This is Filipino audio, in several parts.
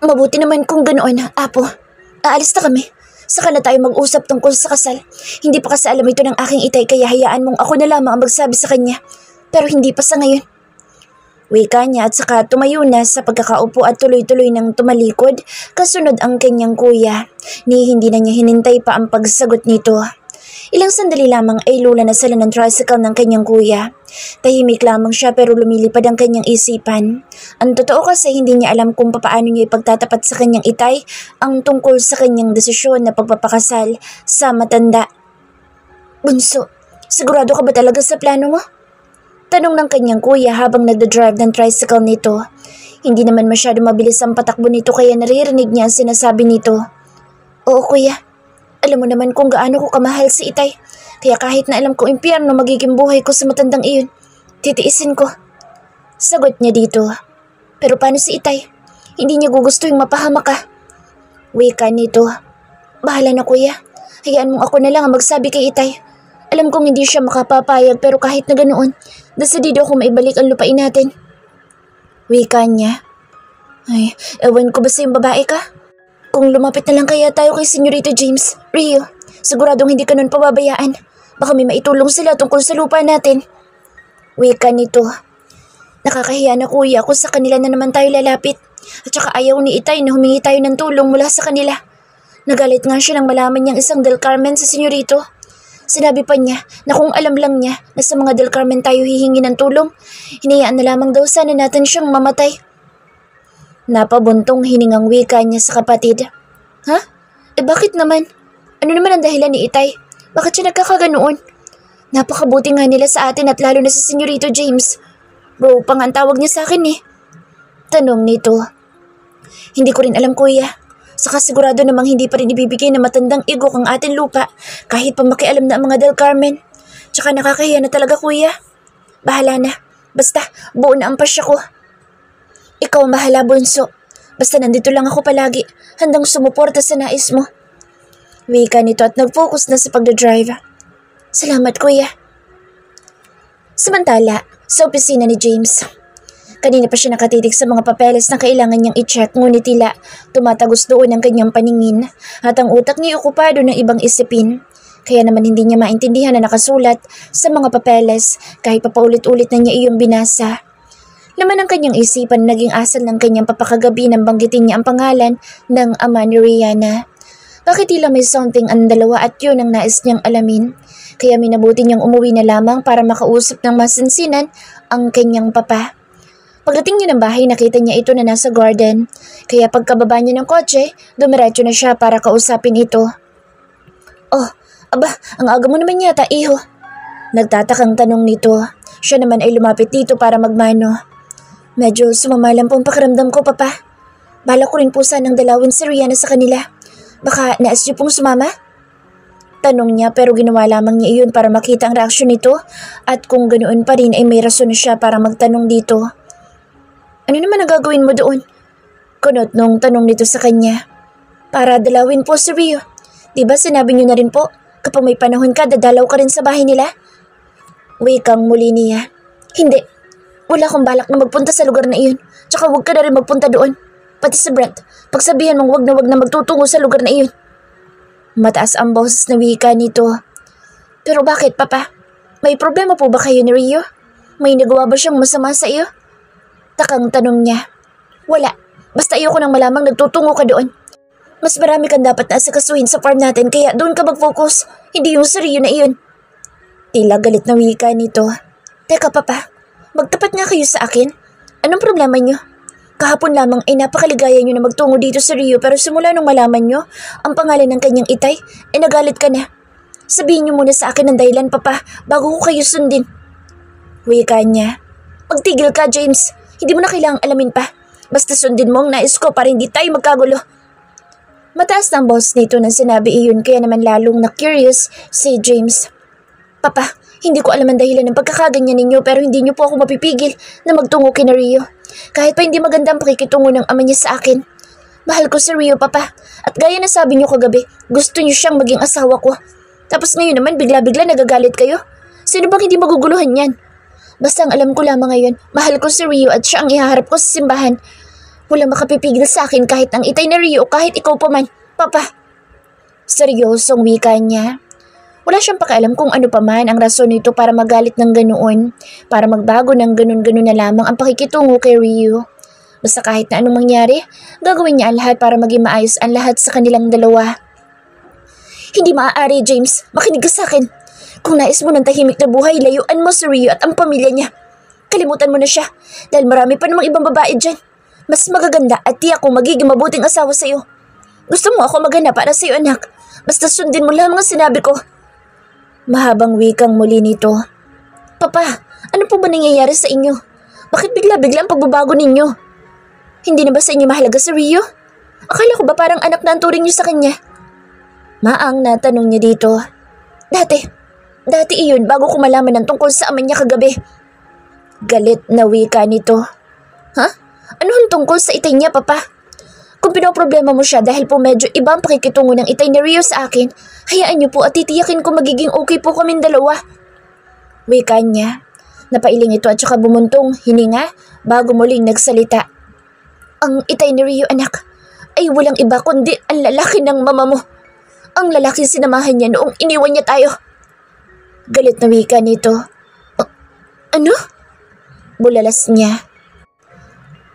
Mabuti naman kung ganoon, Apo. Aalis na kami. Saka na tayo mag-usap tungkol sa kasal. Hindi pa kasi alam ito ng aking itay kaya hayaan mong ako na lamang ang magsabi sa kanya. Pero hindi pa sa ngayon. Wika niya at saka tumayo na sa pagkakaupo at tuloy-tuloy nang tumalikod kasunod ang kanyang kuya. Ni hindi na niya hinintay pa ang pagsagot nito. Ilang sandali lamang ay lula na sila ng tricycle ng kanyang kuya. Tahimik lamang siya pero lumilipad ang kanyang isipan. Ang totoo kasi hindi niya alam kung paano niya ipagtatapat sa kanyang itay ang tungkol sa kanyang desisyon na pagpapakasal sa matanda. Bunso, sigurado ka ba talaga sa plano mo? Tanong ng kanyang kuya habang nagdadrive ng tricycle nito. Hindi naman masyado mabilis ang patakbo nito kaya naririnig niya ang sinasabi nito. Oo kuya, alam mo naman kung gaano ko kamahal si itay. Kaya kahit na alam ko impyerno magiging buhay ko sa matandang iyon, titiisin ko. Sagot niya dito. Pero paano si itay? Hindi niya gugustuhin mapahamak ka. Wika nito. Bahala na kuya, hayaan mong ako na lang ang magsabi kay itay. Alam kong hindi siya makapapayag pero kahit na ganoon, desidido ako maibalik ang lupain natin. Wika niya. Ay, ewan ko ba sa yung babae ka? Kung lumapit na lang kaya tayo kay Senyorito James, Rio, siguradong hindi ka nun pababayaan. Baka may maitulong sila tungkol sa lupa natin. Wika nito. Nakakahiya na kuya kung sa kanila na naman tayo lalapit. At saka ayaw ni itay na humingi tayo ng tulong mula sa kanila. Nagalit nga siya nang malaman niyang isang Del Carmen sa Senyorito. Sinabi pa niya na kung alam lang niya na sa mga Del Carmen tayo hihingi ng tulong, hinayaan na lamang daw sana natin siyang mamatay. Napabuntong hiningang wika niya sa kapatid. Ha? Bakit naman? Ano naman ang dahilan ni itay? Bakit siya nagkakaganoon? Napakabuti nga nila sa atin at lalo na sa Senyorito James. Bro, pang ang tawag niya sa akin eh. Tanong nito. Hindi ko rin alam kuya. Saka sigurado namang hindi pa rin ibibigay na matandang igok ang ating lupa kahit pa makialam na ang mga Del Carmen. Tsaka nakakahiya na talaga kuya. Bahala na. Basta buo na ang pasya ko. Ikaw ang bahala bunso. Basta nandito lang ako palagi. Handang sumuporta sa nais mo. Wika nito at nag-focus na sa pagdadrive. Salamat kuya. Samantala, sa opisina ni James. Kanina pa siya nakatitig sa mga papeles na kailangan niyang i-check ngunit tila tumatagos doon ang kanyang paningin at ang utak niya okupado ng ibang isipin. Kaya naman hindi niya maintindihan na nakasulat sa mga papeles kahit pa paulit-ulit na niya iyong binasa. Laman ng kanyang isipan naging asal ng kanyang papakagabi nang banggitin niya ang pangalan ng ama ni Rihanna. Bakit tila may something ang dalawa at yun ang nais niyang alamin? Kaya minabuti niyang umuwi na lamang para makausap ng masinsinan ang kanyang papa. Pagdating niya ng bahay, nakita niya ito na nasa garden. Kaya pagkababa niya ng kotse, dumiretso na siya para kausapin ito. Oh, aba, ang aga mo naman yata, iho. Nagtatakang tanong nito. Siya naman ay lumapit dito para magmano. Medyo sumamalang pong pakiramdam ko, papa. Bala ko rin po sanang dalawin si Rihanna sa kanila. Baka nais niyo pong sumama? Tanong niya pero ginawa lamang niya iyon para makita ang reaksyon nito at kung ganoon pa rin ay may rason na siya para magtanong dito. Ano naman ang gagawin mo doon? Kunot nung tanong nito sa kanya. Para dalawin po si Rio. Diba sinabi niyo na rin po, kapag may panahon ka, dadalaw ka rin sa bahay nila? Wikang muli niya. Hindi. Wala akong balak na magpunta sa lugar na iyon. Tsaka huwag ka na rin magpunta doon. Pati si Brent, pagsabihan mong wag na magtutungo sa lugar na iyon. Mataas ang boses na wika nito. Pero bakit, papa? May problema po ba kayo ni Rio? May nagawa ba siyang masama sa iyo? Takang tanong niya. Wala. Basta ayoko nang malamang nagtutungo ka doon. Mas marami kang dapat na asikasuhin sa farm natin kaya doon ka mag-focus. Hindi yung Rio na iyon. Tila galit na wika nito. Teka papa, magtapat nga kayo sa akin. Anong problema niyo? Kahapon lamang ay napakaligaya niyo na magtungo dito sa Rio pero simula nung malaman niyo ang pangalan ng kanyang itay, ay nagalit ka na. Sabihin niyo muna sa akin ang dahilan papa bago ko kayo sundin. Wika niya. Magtigil ka James. Hindi mo na kailangang alamin pa. Basta sundin mo ang nais ko para hindi tayo magkagulo. Mataas ng boss nito nang sinabi iyon kaya naman lalong na-curious si James. Papa, hindi ko alam ang dahilan ng pagkakaganyan ninyo pero hindi niyo po ako mapipigil na magtungo kina Rio. Kahit pa hindi maganda ang pakikitungo ng ama niya sa akin. Mahal ko si Rio, papa. At gaya na sabi niyo kagabi, gusto niyo siyang maging asawa ko. Tapos ngayon naman bigla-bigla nagagalit kayo. Sino bang hindi maguguluhan yan? Basta ang alam ko lamang ngayon, mahal ko si Rio at siya ang ihaharap ko sa simbahan. Walang makapipigil sa akin kahit ang itay na Rio o kahit ikaw pa man, Papa. Seryosong wika niya. Wala siyang pakialam kung ano pa man ang rason nito para magalit ng ganoon, para magbago ng ganun-ganun na lamang ang pakikitungo kay Rio. Basta kahit na anong mangyari, gagawin niya ang lahat para maging maayos ang lahat sa kanilang dalawa. Hindi maaari, James. Makinig ka sa akin. Kung nais mo ng tahimik na buhay, layuan mo si Rio at ang pamilya niya. Kalimutan mo na siya dahil marami pa namang ibang babae dyan. Mas magaganda at tiyak kong magiging mabuting asawa sa'yo. Gusto mo ako maganda para sa'yo, anak. Basta sundin mo lang mga sinabi ko. Mahabang wikang muli nito. Papa, ano po ba nangyayari sa inyo? Bakit bigla-bigla ang pagbabago ninyo? Hindi na ba sa inyo mahalaga si Rio? Akala ko ba parang anak na ang turing niyo sa kanya? Maang natanong niya dito. Dati iyon bago ko malaman ng tungkol sa ama niya kagabi. Galit na wika nito. Ha? Ano ang tungkol sa itay niya, Papa? Kung pinoproblema mo siya dahil po medyo ibang pakikitungo ng itay ni Rio sa akin, hayaan niyo po at titiyakin ko magiging okay po kaming dalawa. Wika niya. Napailing ito at saka bumuntong hininga bago muling nagsalita. Ang itay ni Rio, anak, ay walang iba kundi ang lalaki ng mama mo. Ang lalaki sinamahan niya noong iniwan niya tayo. Galit na wika nito. Ano? Bulalas niya.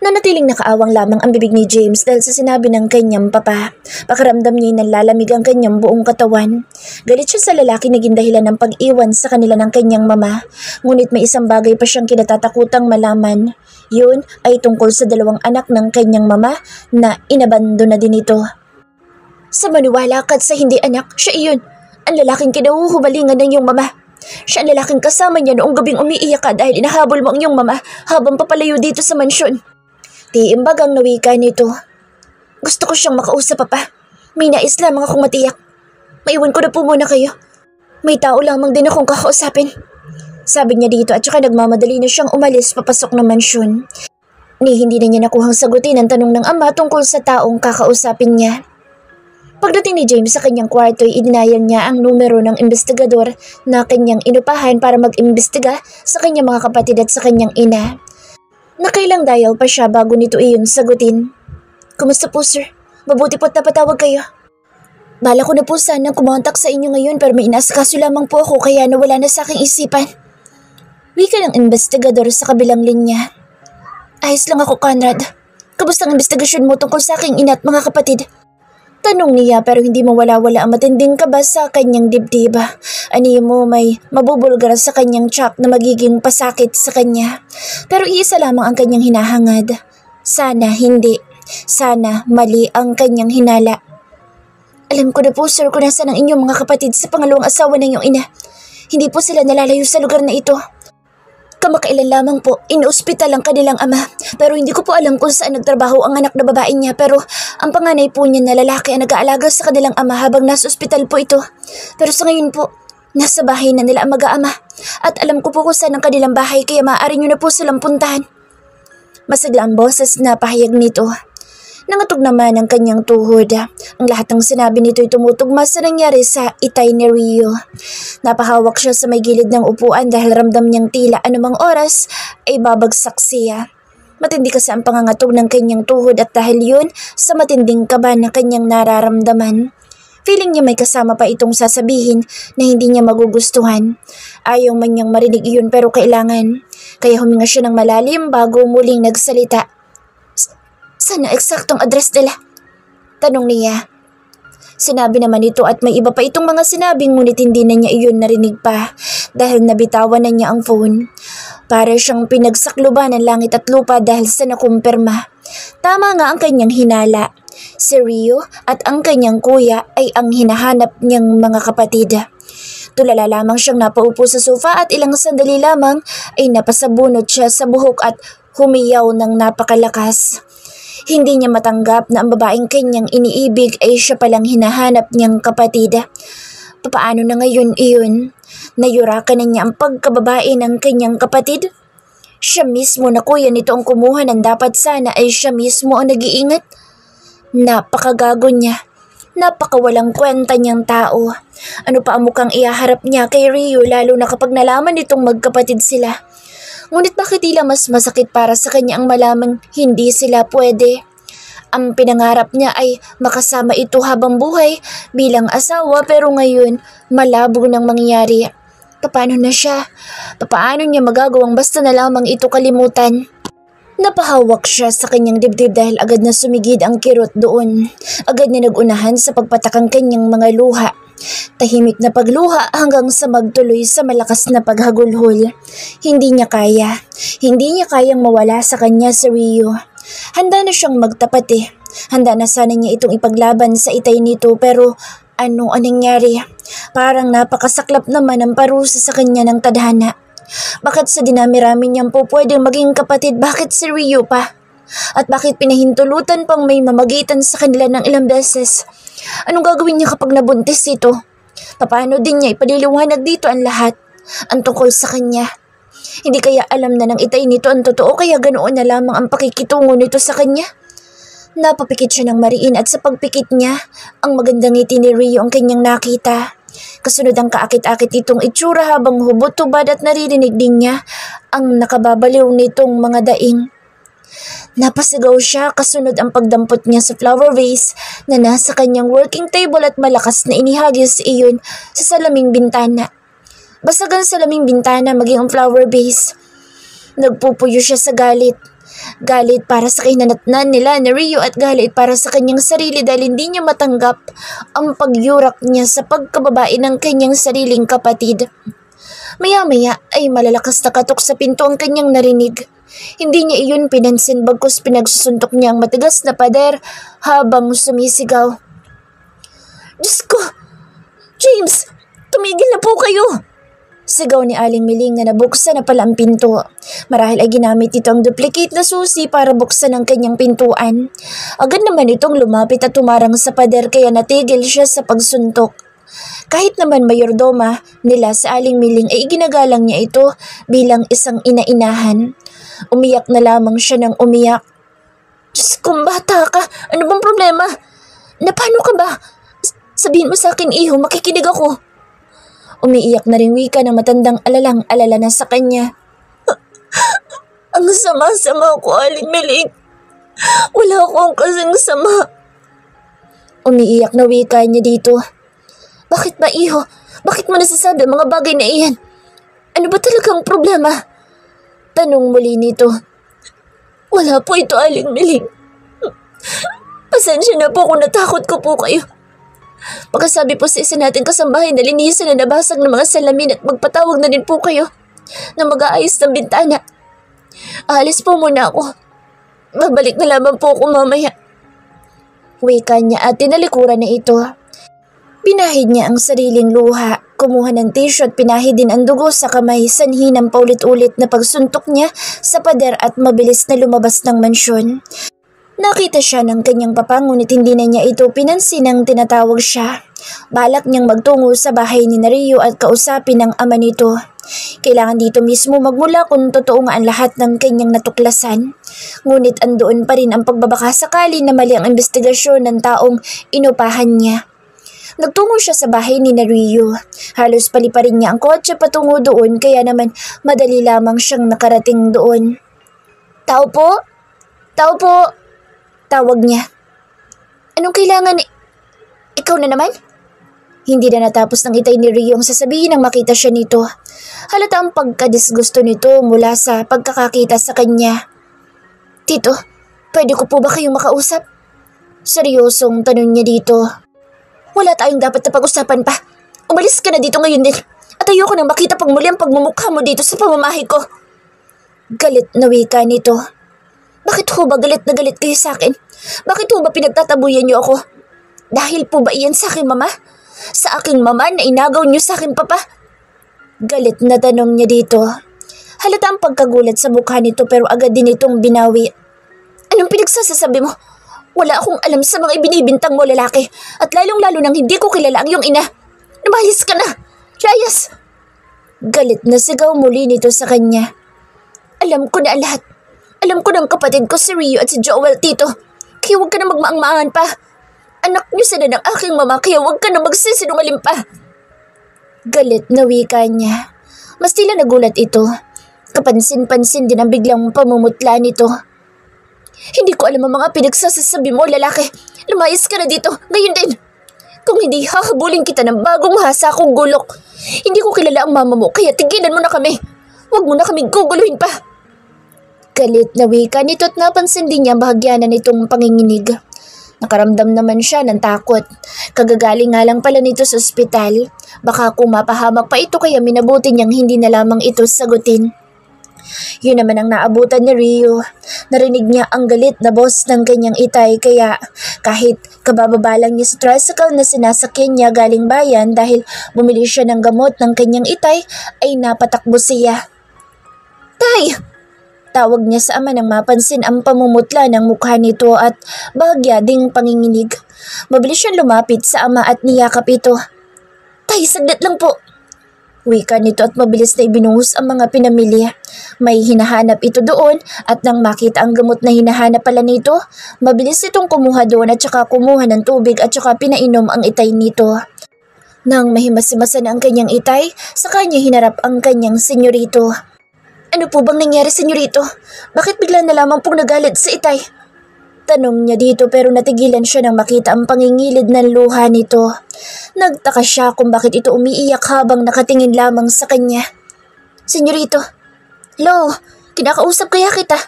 Nanatiling nakaawang lamang ang bibig ni James dahil sa sinabi ng kanyang papa. Pakiramdam niya nalalamig ang kanyang buong katawan. Galit siya sa lalaki na gindahilan ng pag-iwan sa kanila ng kanyang mama. Ngunit may isang bagay pa siyang kinatatakutang malaman. Yun ay tungkol sa dalawang anak ng kanyang mama na inabando na din ito. Sa maniwala ka't sa hindi anak, siya iyon. Ang lalaking kinahuhubalingan ng iyong mama. Siya ang lalaking kasama niya noong gabing umiiyak ka dahil inahabol mo ang iyong mama habang papalayo dito sa mansyon. Tiimbagang nawika nito. Gusto ko siyang makausap, Papa. May nais lamang akong matiyak. Maiwan ko na po muna kayo. May tao lamang din akong kakausapin. Sabi niya dito at saka nagmamadali na siyang umalis papasok ng mansyon. Hindi na niya nakuhang sagutin ang tanong ng ama tungkol sa taong kakausapin niya. Pagdating ni James sa kanyang kwarto ay idinayan niya ang numero ng investigador na kanyang inupahan para mag-imbestiga sa kanyang mga kapatid at sa kanyang ina. Nakailang dial pa siya bago nito iyon sagutin. Kumusta po, sir? Mabuti po't napatawag kayo. Bala ko na po sanang kumontak sa inyo ngayon pero may inaasikaso lamang po ako kaya nawala na sa aking isipan. Wika ng investigador sa kabilang linya. Ayos lang ako, Conrad. Kamusta ang investigasyon mo tungkol sa aking ina at mga kapatid? Tanong niya pero hindi mawala-wala ang matinding kaba sa kanyang dibdib. Ani mo may mabubulgar sa kanyang tiyak na magiging pasakit sa kanya. Pero iisa lamang ang kanyang hinahangad. Sana hindi. Sana mali ang kanyang hinala. Alam ko na po, sir, kung nasaan ang inyong mga kapatid sa pangalawang asawa ng iyong ina. Hindi po sila nalalayo sa lugar na ito. Kamakailan lamang po, inospital ang kanilang ama. Pero hindi ko po alam kung saan nagtrabaho ang anak na babae niya. Pero ang panganay po niya na lalaki ang nag-aalaga sa kanilang ama habang nasa ospital po ito. Pero sa ngayon po, nasa bahay na nila ang mag-aama. At alam ko po kung saan ang kanilang bahay kaya maaari niyo na po silang puntahan. Masigla ang boses na pahayag nito. Nangatog naman ang kanyang tuhod. Ang lahat ng sinabi nito ay tumutugma sa nangyari sa itay ni Rio. Napahawak siya sa may gilid ng upuan dahil ramdam niyang tila anumang oras ay babagsak siya. Matindi kasi ang pangangatog ng kanyang tuhod at dahil yun sa matinding kaba na kanyang nararamdaman. Feeling niya may kasama pa itong sasabihin na hindi niya magugustuhan. Ayaw man niyang marinig iyon pero kailangan. Kaya huminga siya ng malalim bago muling nagsalita. Saan ang eksaktong address nila? Tanong niya. Sinabi naman ito at may iba pa itong mga sinabing ngunit hindi na niya iyon narinig pa dahil nabitawan na niya ang phone. Para siyang pinagsakluban ng langit at lupa dahil sa nakumpirma. Tama nga ang kanyang hinala. Si Rio at ang kanyang kuya ay ang hinahanap niyang mga kapatid. Tulala lamang siyang napaupo sa sofa at ilang sandali lamang ay napasabunot siya sa buhok at humiyaw ng napakalakas. Hindi niya matanggap na ang babaeng kanyang iniibig ay siya palang hinahanap niyang kapatid. Papaano na ngayon iyon? Nayurakan na niya ang pagkababae ng kanyang kapatid? Siya mismo na kuya nito ang kumuha ng dapat sana ay siya mismo ang nag-iingat? Napakagago niya. Napakawalang kwenta niyang tao. Ano pa ang mukhang ihaharap niya kay Rio lalo na kapag nalaman nitong magkapatid sila? Ngunit bakit tila mas masakit para sa kanya ang malamang hindi sila pwede? Ang pinangarap niya ay makasama ito habang buhay bilang asawa pero ngayon malabo nang mangyari. Paano na siya? Paano niya magagawang basta na lamang ito kalimutan? Napahawak siya sa kanyang dibdib dahil agad na sumigid ang kirot doon. Agad na nagunahan sa pagpatak ang kanyang mga luha. Tahimik na pagluha hanggang sa magtuloy sa malakas na paghagulhol. Hindi niya kaya. Hindi niya kayang mawala sa kanya si Rio. Handa na siyang magtapat eh. Handa na sana niya itong ipaglaban sa itay nito pero ano ang nangyari? Parang napakasaklap naman ang parusa sa kanya ng tadhana. Bakit sa dinami-rami niyang po pwedeng maging kapatid, bakit si Rio pa? At bakit pinahintulutan pang may mamagitan sa kanila ng ilang beses? Anong gagawin niya kapag nabuntis ito? Paano din niya ipaliliwanag dito ang lahat? Ang tungkol sa kanya? Hindi kaya alam na ng itay nito ang totoo kaya ganoon na lamang ang pakikitungo nito sa kanya? Napapikit siya ng mariin at sa pagpikit niya, ang magandang ngiti ni Rio ang kanyang nakita. Kasunod ang kaakit-akit itong itsura habang hubot-tubad at naririnig din niya ang nakababaliw nitong mga daing. Napasigaw siya kasunod ang pagdampot niya sa flower vase na nasa kanyang working table at malakas na inihagis iyon sa salaming bintana. Basag ang salaming bintana maging ang flower vase. Nagpupuyo siya sa galit. Galit para sa kinanatnan nila ni Rio at galit para sa kanyang sarili dahil hindi niya matanggap ang pagyurak niya sa pagkababae ng kanyang sariling kapatid. Maya-maya ay malalakas na katok sa pinto ang kanyang narinig. Hindi niya iyon pinansin bagkus pinagsusuntok niya ang matigas na pader habang sumisigaw. Diyos ko! James! Tumigil na po kayo! Sigaw ni Aling Miling na nabuksan na pala ang pinto. Marahil ay ginamit ito ang duplicate na susi para buksan ang kanyang pintuan. Agad naman itong lumapit at tumarang sa pader kaya natigil siya sa pagsuntok. Kahit naman mayordoma nila sa Aling Miling ay iginagalang niya ito bilang isang ina-inahan. Umiyak na lamang siya ng umiyak. Diyos kong bata ka, ano bang problema? Na paano ka ba? Sabihin mo sa akin iho, makikinig ako. Umiiyak na rin wika ng matandang alalang-alala na sa kanya. Ang sama-sama ko, Aling Miling. Wala akong kasing sama. Umiiyak na wika niya dito. Bakit ba, iho? Bakit mo nasasabi mga bagay na iyan? Ano ba talagang problema? Tanong muli nito. Wala po ito, Aling Miling. Pasensya na po kung natakot ko po kayo. Pagkasabi po sa isa nating kasambahay na linisan na nabasag ng mga salamin at magpatawag na din po kayo na mag-aayos ng bintana. Aalis po muna ako. Babalik na lamang po ako mamaya. Wika niya at tinalikuran na ito. Pinahid niya ang sariling luha. Kumuha ng tissue at pinahid din ang dugo sa kamay sanhi ng paulit-ulit na pagsuntok niya sa pader at mabilis na lumabas ng mansyon. Nakita siya ng kanyang papa ngunit hindi na niya ito pinansin nang tinatawag siya. Balak niyang magtungo sa bahay ni Rio at kausapin ang ama nito. Kailangan dito mismo magmula kung totoo nga ang lahat ng kanyang natuklasan. Ngunit andoon pa rin ang pagbabaka sakali na mali ang investigasyon ng taong inupahan niya. Nagtungo siya sa bahay ni Rio. Halos paliparin niya ang kotse patungo doon kaya naman madali lamang siyang nakarating doon. Tao po? Tao po? Tawag niya. Anong kailangan? Ikaw na naman? Hindi na natapos ng itay ni Rio ang sasabihin nang makita siya nito. Halata ang pagkadisgusto nito mula sa pagkakakita sa kanya. Tito, pwede ko po ba kayong makausap? Seryosong tanong niya dito. Wala tayong dapat na pag-usapan pa. Umalis ka na dito ngayon din. At ayoko nang makita pag muli ang pagmumukha mo dito sa pamamahay ko. Galit na wika nito. Bakit ho ba galit na galit kayo sa akin? Bakit ho ba pinagtatabuyan niyo ako? Dahil po ba iyan sa aking mama? Sa aking mama na inagaw niyo sa aking papa? Galit na tanong niya dito. Halata ang pagkagulat sa mukha nito pero agad din itong binawi. Anong pinagsasasabi mo? Wala akong alam sa mga ibinibintang mo lalaki at lalong-lalo nang hindi ko kilala ang iyong ina. Lumayas ka na! Layas! Galit na sigaw muli nito sa kanya. Alam ko na lahat. Alam ko ng kapatid ko si Rio at si Joel, tito. Kaya huwag ka na magmaang-maangan pa. Anak niyo sila ng aking mama kaya huwag ka na magsisinungaling pa. Galit na wika niya. Mas tila nagulat ito. Kapansin-pansin din ang biglang pamumutla nito. Hindi ko alam ang mga pinagsasasabi mo, lalaki. Lumayas ka na dito, ngayon din. Kung hindi, hahabulin kita ng bagong hasa kong gulok. Hindi ko kilala ang mama mo, kaya tigilan mo na kami. Huwag mo na kaming guguluhin pa. Galit na wika nito at napansin din niya bahagyanan nitong panginginig. Nakaramdam naman siya ng takot. Kagagaling nga lang pala nito sa ospital. Baka kung mapahamak pa ito kaya minabuti niyang hindi na lamang ito sagutin. Yun naman ang naabutan ni Rio. Narinig niya ang galit na boss ng kanyang itay kaya kahit kabababa lang niya sa tricycle na sinasakyan niya galing bayan dahil bumili siya ng gamot ng kanyang itay ay napatakbo siya. Tay! Tawag niya sa ama nang mapansin ang pamumutla ng mukha nito at bahagya ding panginginig. Mabilis siyang lumapit sa ama at niyakap ito. Tay, saglit lang po. Wika nito at mabilis na ibinuhos ang mga pinamili. May hinahanap ito doon at nang makita ang gamot na hinahanap pala nito, mabilis itong kumuha doon at saka kumuha ng tubig at saka pinainom ang itay nito. Nang mahimas-himasan ang kanyang itay, sa kanya hinarap ang kanyang senyorito. Ano po bang nangyari, senyorito? Bakit bigla na lamang pong nagalit sa itay? Tanong niya dito pero natigilan siya nang makita ang pangingilid ng luha nito. Nagtaka siya kung bakit ito umiiyak habang nakatingin lamang sa kanya. Senyorito, hello, kinakausap kaya kita?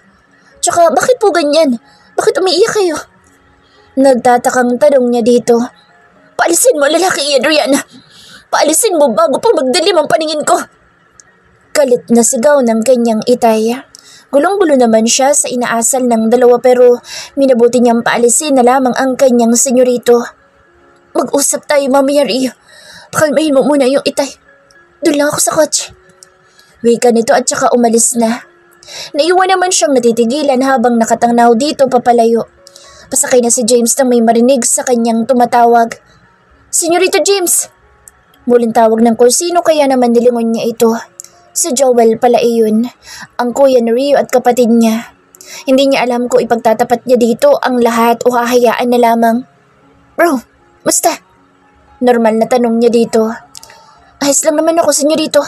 Tsaka bakit po ganyan? Bakit umiiyak kayo? Nagtatakang tanong niya dito. Paalisin mo, lalaki iyan, Rihanna. Paalisin mo bago pa magdilim ang paningin ko. Galit na sigaw ng kanyang itay. Gulong-gulo naman siya sa inaasal ng dalawa pero minabuti niyang paalisin na lamang ang kanyang senyorito. Mag-usap tayo mamaya, Rio. Pakalmahin mo muna yung itay. Doon lang ako sa kotse. Wika nito at saka umalis na. Naiwan naman siyang natitigilan habang nakatangnaw dito papalayo. Pasakay na si James nang may marinig sa kanyang tumatawag. Senyorito James! Muling tawag ng kursino kaya naman nilingon niya ito. Si Joel pala iyon, ang kuya ni Rio at kapatid niya. Hindi niya alam kung ipagtatapat niya dito ang lahat o hahayaan na lamang. Bro, basta? Normal na tanong niya dito. Ayos lang naman ako, senyorito.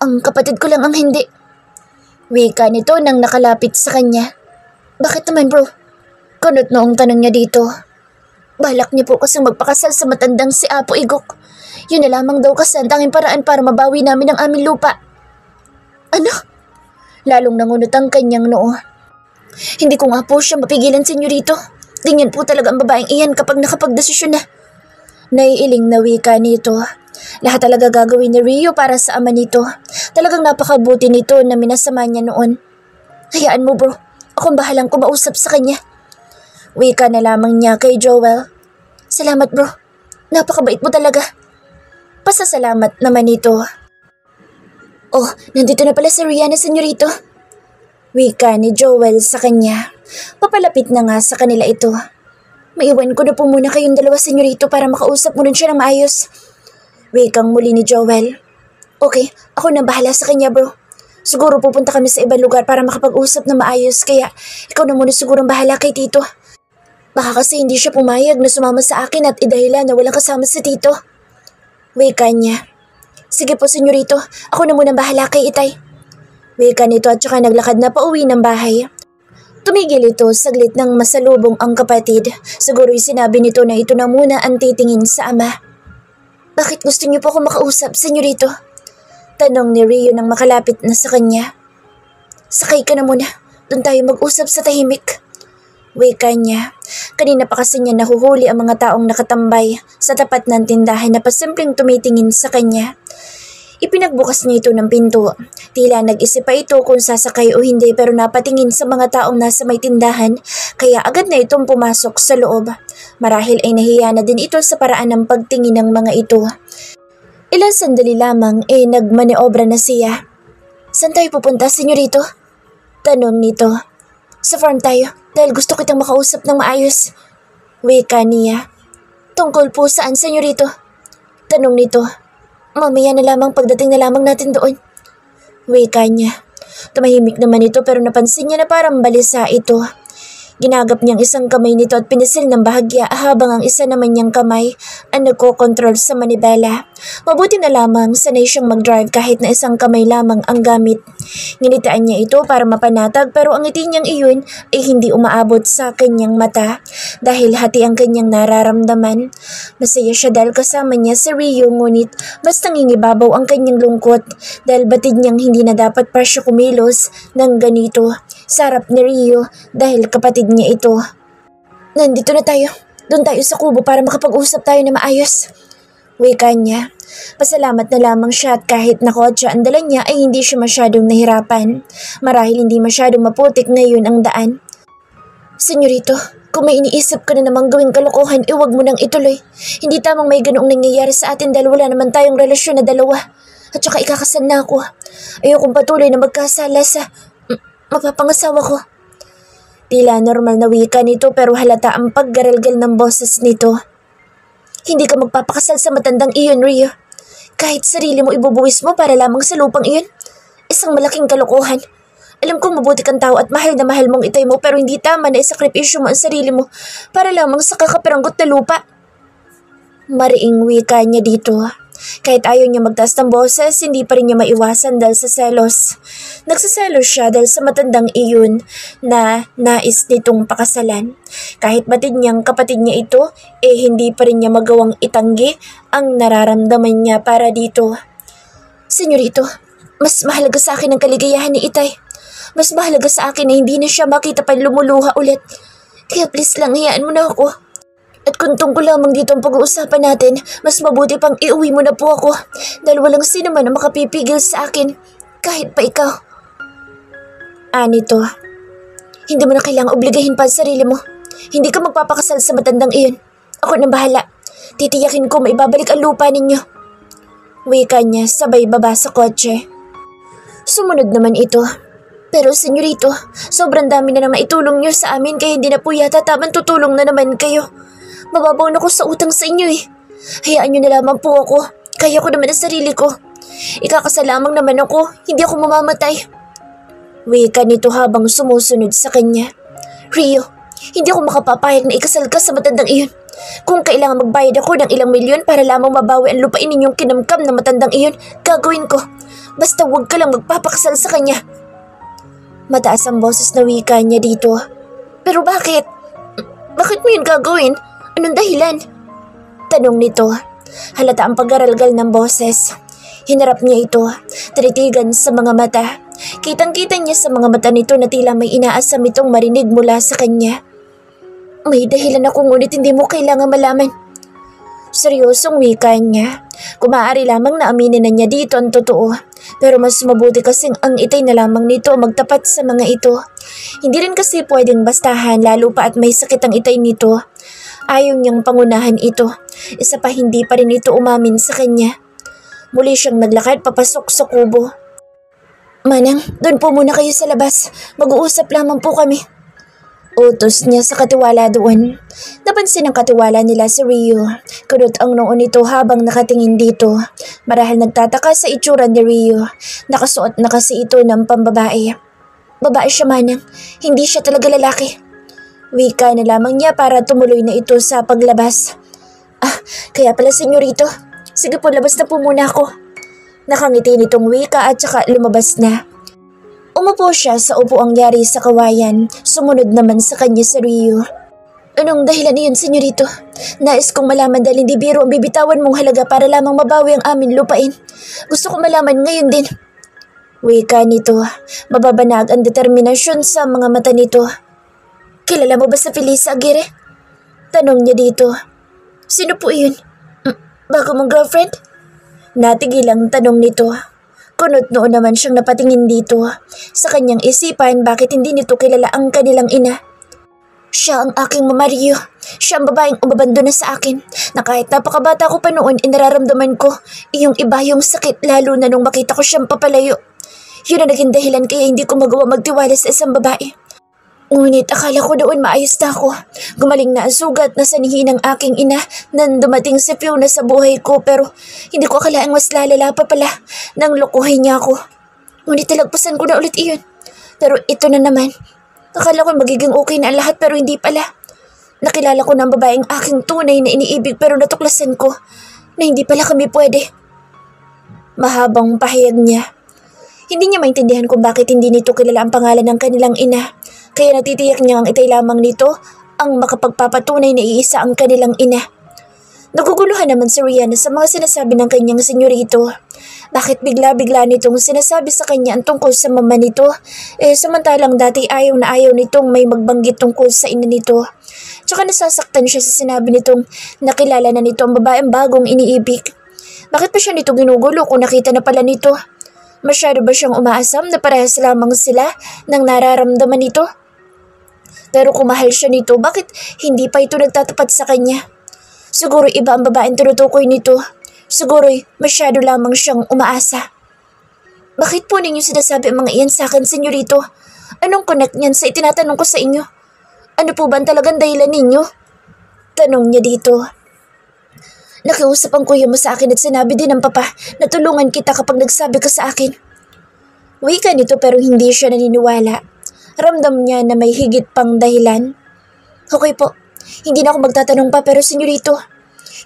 Ang kapatid ko lang ang hindi. Wika nito nang nakalapit sa kanya. Bakit naman, bro? Kunot noong tanong niya dito. Balak niya po kasing magpakasal sa matandang si Apo Igok. Yun na lamang daw kasi ang tanging paraan para mabawi namin ang aming lupa. Ano? Lalong nangunot ang kanyang noo. Hindi ko nga po siya mapigilan, senyorito. Ganyan po talaga ang babaeng iyan kapag nakapagdesisyon na. Naiiling na wika nito. Lahat talaga gagawin ni Rio para sa ama nito. Talagang napakabuti nito na minasama niya noon. Hayaan mo, bro. Akong bahalang kumausap sa kanya. Wika na lamang niya kay Joel. Salamat, bro. Napakabait mo talaga. Pasasalamat naman ito. Oh, nandito na pala si Rihanna, senyorito. Wika ni Joel sa kanya. Papalapit na nga sa kanila ito. Maiwan ko na po muna kayong dalawa, senyorito, para makausap mo rin siya ng maayos. Wikang muli ni Joel. Okay, ako na bahala sa kanya, bro. Siguro pupunta kami sa ibang lugar para makapag-usap na maayos, kaya ikaw na muna sigurong bahala kay Tito. Baka kasi hindi siya pumayag na sumama sa akin at idahilan na walang kasama si Tito. Wika niya. Sige po, senyorito. Ako na muna bahala kay itay. Wika nito at saka naglakad na pauwi ng bahay. Tumigil ito saglit nang masalubong ang kapatid. Siguro'y sinabi nito na ito na muna ang titingin sa ama. Bakit gusto niyo po ako makausap, senyorito? Tanong ni Rio nang makalapit na sa kanya. Sakay ka na muna. Doon tayo mag-usap sa tahimik. Wika niya. Kanina pa kasi niya nahuhuli ang mga taong nakatambay sa tapat ng tindahan na pasimpleng tumitingin sa kanya. Ipinagbukas niya ito ng pinto. Tila nag-isip pa ito kung sasakay o hindi pero napatingin sa mga taong nasa may tindahan kaya agad na itong pumasok sa loob. Marahil ay nahiya na din ito sa paraan ng pagtingin ng mga ito. Ilang sandali lamang nagmaneobra na siya. Saan tayo pupunta, senyorito? Tanong nito. Sa farm tayo dahil gusto kitang makausap ng maayos. Wika niya. Tungkol po saan, senyorito? Tanong nito. Mamaya na lamang pagdating na lamang natin doon. Wika niya. Tumahimik naman ito pero napansin niya na parang balisa ito. Ginagap niyang isang kamay nito at pinisil ng bahagya habang ang isa naman niyang kamay ang nagkokontrol sa manibela. Mabuti na lamang sanay siyang mag-drive kahit na isang kamay lamang ang gamit. Nginitaan niya ito para mapanatag pero ang ngiti niyang iyon ay hindi umaabot sa kanyang mata dahil hati ang kanyang nararamdaman. Masaya siya dahil kasama niya si Rio ngunit mas nangingibabaw ang kanyang lungkot dahil batid niyang hindi na dapat pa siya kumilos ng ganito sa harap ni Rio dahil kapatid niya ito. Nandito na tayo. Doon tayo sa kubo para makapag-usap tayo na maayos. Wika niya. Pasalamat na lamang siya at kahit na kotse ang dala niya ay hindi siya masyadong nahirapan. Marahil hindi masyadong maputik ngayon ang daan. Senyorito, kung may iniisip ka na namang gawing kalokohan, huwag mo nang ituloy. Hindi tamang may ganoong nangyayari sa atin dahil wala naman tayong relasyon na dalawa. At saka ikakasal na ako. Ayokong patuloy na magkasala sa mapapangasawa ko. Tila normal na wika nito pero halata ang paggaralgal ng boses nito. Hindi ka magpapakasal sa matandang iyon, Rio. Kahit sarili mo ibubuwis mo para lamang sa lupang iyon. Isang malaking kalokohan. Alam kong mabuti kang tao at mahal na mahal mong itay mo pero hindi tama na isakripisyo mo ang sarili mo para lamang sa kakapiranggot na lupa. Mariing wika niya dito. Kahit ayaw niya magtaas ng boses, hindi pa rin niya maiwasan dahil sa selos. Nagsaselos siya dahil sa matandang iyon na nais nitong pakasalan. Kahit batid niyang kapatid niya ito, hindi pa rin niya magawang itanggi ang nararamdaman niya para dito. Senyorito, mas mahalaga sa akin ang kaligayahan ni Itay. Mas mahalaga sa akin na hindi na siya makita pa lumuluha ulit. Kaya please lang, hayaan mo na ako. At kung tungkol lamang dito ang pag-uusapan natin, mas mabuti pang iuwi mo na po ako dahil walang sino man na makapipigil sa akin, kahit pa ikaw. Anito, hindi mo na kailangang obligahin pa ang sarili mo. Hindi ka magpapakasal sa matandang iyon. Ako na bahala. Titiyakin ko maibabalik ang lupa ninyo. Wika niya sabay baba sa kotse. Sumunod naman ito. Pero senyorito, sobrang dami na nang naitulong niyo sa amin kaya hindi na po yata tamang tutulong na naman kayo. Mababaw na ko sa utang sa inyo eh. Hayaan niyo na lamang po ako. Kaya ko naman ang sarili ko. Ikakasal lamang naman ako. Hindi ako mamamatay. Wika nito habang sumusunod sa kanya. Rio, hindi ako makapapayag na ikasal ka sa matandang iyon. Kung kailangan magbayad ako ng ilang milyon para lamang mabawi ang lupain ninyong kinamkam na matandang iyon, gagawin ko. Basta huwag ka lang magpapakasal sa kanya. Mataas ang boses na wika niya dito. Pero bakit? Bakit mo yun gagawin? Anong dahilan? Tanong nito. Halata ang paggaralgal ng boses. Hinarap niya ito, tinitigan sa mga mata. Kitang-kita niya sa mga mata nito na tila may inaasam itong marinig mula sa kanya. May dahilan ako ngunit hindi mo kailangan malaman. Seryosong wika niya. Kung maaari lamang na aminin na niya dito ang totoo. Pero mas mabuti kasing ang Itay na lamang nito magtapat sa mga ito. Hindi rin kasi pwedeng bastahan lalo pa at may sakit ang Itay nito. Ayaw niyang pangunahan ito. Isa pa hindi pa rin ito umamin sa kanya. Muli siyang naglakad papasok sa kubo. Manang, doon po muna kayo sa labas. Mag-uusap lamang po kami. Utos niya sa katiwala doon. Napansin ang katiwala nila si Rio. Kunot ang noon nito habang nakatingin dito. Marahil nagtataka sa itsura ni Rio. Nakasuot na kasi ito ng pambabae. Babae siya manang, hindi siya talaga lalaki. Wika na lamang niya para tumuloy na ito sa paglabas. Kaya pala senyorito. Sige po, labas na po muna ako. Nakangiti nitong wika at saka lumabas na. Umupo siya sa upuang yari sa kawayan. Sumunod naman sa kanya si Rio. Anong dahilan niyon, senyorito? Nais kong malaman dahil hindi biro ang bibitawan mong halaga para lamang mabawi ang aming lupain. Gusto kong malaman ngayon din. Wika nito. Mababanag ang determinasyon sa mga mata nito. Kilala mo ba sa Felisa Aguirre? Tanong niya dito. Sino po iyon? Bago mong girlfriend? Natigilang tanong nito. Kunot noon naman siyang napatingin dito. Sa kanyang isipan bakit hindi nito kilala ang kanilang ina. Siya ang aking Mama Rio. Siya ang babaeng umabando na sa akin na kahit napakabata ko pa noon nararamdaman ko iyong iba yung sakit lalo na nung makita ko siyang papalayo. Yun ang naging dahilan kaya hindi ko magawa magtiwala sa isang babae. Ngunit akala ko doon maayos na ako. Gumaling na ang sugat na sanihin ng aking ina nang dumating si Fiona sa buhay ko pero hindi ko akalaang mas lalala pa pala nang lokohin niya ako. Ngunit talagpasan ko na ulit iyon. Pero ito na naman. Akala ko magiging okay na ang lahat pero hindi pala. Nakilala ko ng babaeng aking tunay na iniibig pero natuklasan ko na hindi pala kami pwede. Mahabang pahayag niya. Hindi niya maintindihan kung bakit hindi nito kilala ang pangalan ng kanilang ina. Kaya natitiyak niya ang itay lamang nito ang makapagpapatunay na iisa ang kanilang ina. Naguguluhan naman si Rihanna sa mga sinasabi ng kanyang senyorito. Bakit bigla-bigla nitong sinasabi sa kanya ang tungkol sa mama nito? Samantalang dati ayaw na ayaw nitong may magbanggit tungkol sa ina nito. Tsaka nasasaktan siya sa sinabi nitong nakilala na nito ang babaeng bagong iniibig. Bakit pa siya nito ginugulo kung nakita na pala nito? Masyado ba siyang umaasam na parehas lamang sila ng nararamdaman nito? Pero kung mahal siya nito, bakit hindi pa ito nagtatapat sa kanya? Siguro iba ang babaeng tinutukoy nito. Siguro masyado lamang siyang umaasa. Bakit po ninyo sinasabi ang mga iyan sa akin, senyorito? Anong connect niyan sa itinatanong ko sa inyo? Ano po ba ang talagang dahilan ninyo? Tanong niya dito. Nakiusap ang kuya mo sa akin at sinabi din ng papa na tulungan kita kapag nagsabi ka sa akin. Wika nito pero hindi siya naniniwala. Ramdam niya na may higit pang dahilan. Okay po, hindi na ako magtatanong pa pero senyorito,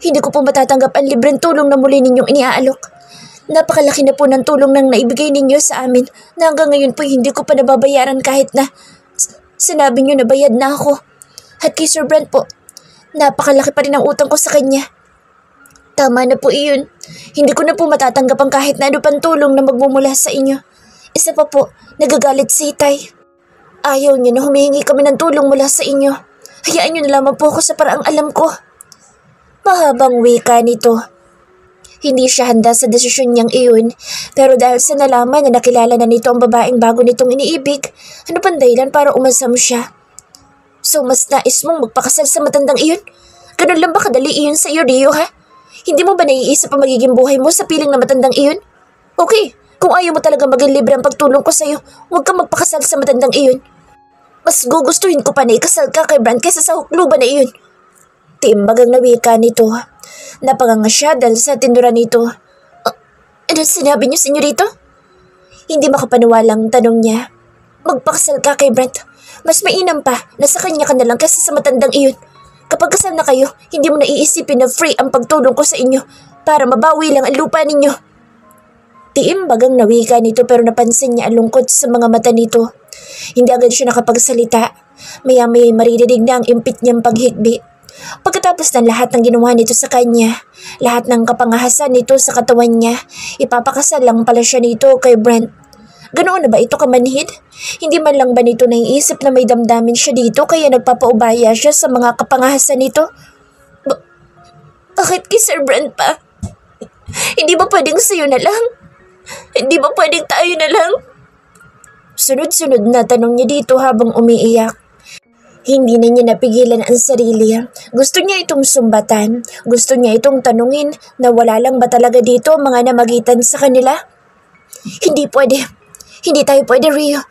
hindi ko po matatanggap ang libreng tulong na muli ninyong iniaalok. Napakalaki na po ng tulong nang naibigay ninyo sa amin na hanggang ngayon po hindi ko pa nababayaran kahit na sinabi niyo na bayad na ako. At kay Sir Brent po, napakalaki pa rin ang utang ko sa kanya. Tama na po iyon. Hindi ko na po matatanggap ang kahit na ano pang tulong na magmumula sa inyo. Isa pa po, nagagalit si Itay. Ayaw niya na humihingi kami ng tulong mula sa inyo. Hayaan niyo na lamang po ako sa paraang alam ko. Mahabang wika nito. Hindi siya handa sa desisyon niyang iyon, pero dahil sa nalaman na nakilala na nito ang babaeng bago nitong iniibig, ano pang dahilan para umasam siya? So mas nais mong magpakasal sa matandang iyon? Ganun lang ba kadali iyon sa iyo, Rio, ha? Hindi mo ba naiisip ang magiging buhay mo sa piling na matandang iyon? Okay, kung ayaw mo talaga maging libre ang pagtulong ko sa iyo, huwag kang magpakasal sa matandang iyon. Mas gugustuhin ko pa na ikasal ka kay Brand kaysa sa hukluban na iyon. Timbagang nawika nito. Napanganga siya dahil sa tinduran nito. Ano sinabi niyo, senyorito? Hindi makapaniwalang tanong niya. Magpakasal ka kay Brent. Mas mainam pa na sa kanya ka na lang kaysa sa matandang iyon. Kapag kasal na kayo, hindi mo naiisipin na free ang pagtulong ko sa inyo para mabawi lang ang lupa ninyo. Tiimbagang nawika nito pero napansin niya ang lungkot sa mga mata nito. Hindi agad siya nakapagsalita. Maya-may maririnig na ang impit niyang paghikbi. Pagkatapos ng lahat ng ginawa nito sa kanya, lahat ng kapangahasan nito sa katawan niya, ipapakasal lang pala siya nito kay Brent. Ganoon na ba ito kamanhid? Hindi man lang ba nito naiisip na may damdamin siya dito kaya nagpapaubaya siya sa mga kapangahasan nito? Bakit kay Sir Brent pa? Hindi ba pwedeng sa'yo na lang? Hindi ba pwedeng tayo na lang? Sunod-sunod na tanong niya dito habang umiiyak. Hindi na niya napigilan ang sarili. Gusto niya itong sumbatan. Gusto niya itong tanungin na wala lang ba talaga dito mga namagitan sa kanila? Hindi pwede. Hindi tayo pwede, Rio.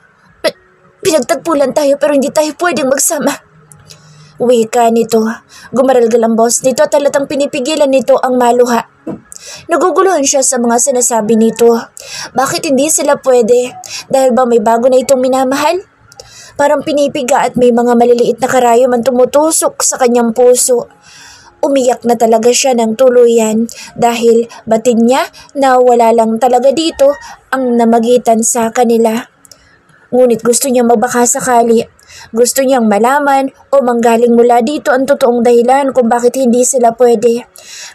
Pinagtagpulan tayo pero hindi tayo pwedeng magsama. Wika nito. Gumaralgal ang boss nito at halatang pinipigilan nito ang maluha. Naguguluhan siya sa mga sinasabi nito. Bakit hindi sila pwede? Dahil ba may bago na itong minamahal? Parang pinipiga at may mga maliliit na karayom ang tumutusok sa kanyang puso. Umiyak na talaga siya ng tuluyan dahil batid niya na wala lang talaga dito ang namagitan sa kanila. Ngunit gusto niyang magbaka sakali. Gusto niyang malaman o manggaling mula dito ang totoong dahilan kung bakit hindi sila pwede.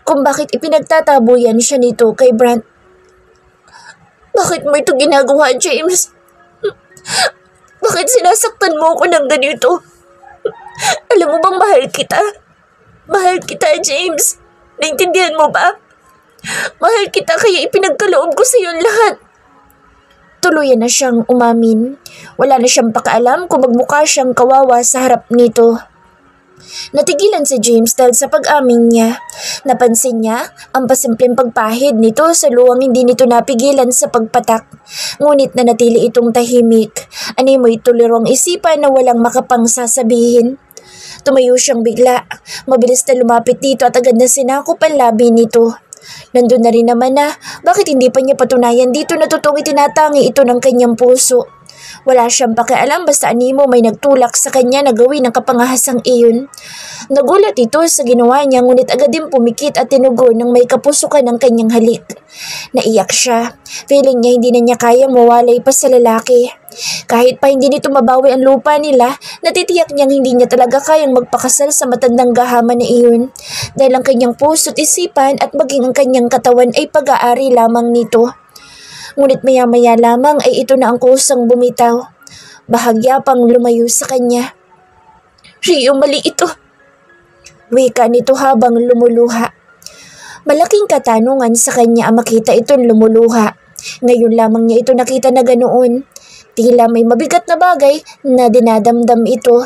Kung bakit ipinagtatabuyan siya nito kay Brent. Bakit mo ito ginagawa, James? Bakit sinasaktan mo ako ng ganito? Alam mo bang mahal kita? Mahal kita, James. Naintindihan mo ba? Mahal kita kaya ipinagkaloob ko sa iyo lahat. Tuluyan na siyang umamin. Wala na siyang pakaalam kung magmukha siyang kawawa sa harap nito. Natigilan si James dahil sa pag-amin niya. Napansin niya ang pasimpleng pagpahid nito sa luwang hindi nito napigilan sa pagpatak. Ngunit nanatili itong tahimik. Animoy tulirong isipan na walang makapang sasabihin. Tumayo siyang bigla. Mabilis na lumapit dito at agad na sinakop ang labi nito. Nandun na rin naman na bakit hindi pa niya patunayan dito na totoong itinatangi ito ng kanyang puso. Wala siyang pakialam basta animo may nagtulak sa kanya na gawin ang kapangahasang iyon. Nagulat ito sa ginawa niya ngunit agad din pumikit at tinugon ng may kapusukan ng kanyang halik. Naiyak siya. Feeling niya hindi na niya kayang mawalay pa sa lalaki. Kahit pa hindi nito mabawi ang lupa nila, natitiyak niyang hindi niya talaga kayang magpakasal sa matandang gahaman na iyon. Dahil ang kanyang puso't isipan at maging ang kanyang katawan ay pag-aari lamang nito. Ngunit maya-maya lamang ay ito na ang kusang bumitaw. Bahagya pang lumayo sa kanya. Rio, mali ito. Wika nito habang lumuluha. Malaking katanungan sa kanya ang makita itong lumuluha. Ngayon lamang niya ito nakita na ganoon. Tila may mabigat na bagay na dinadamdam ito.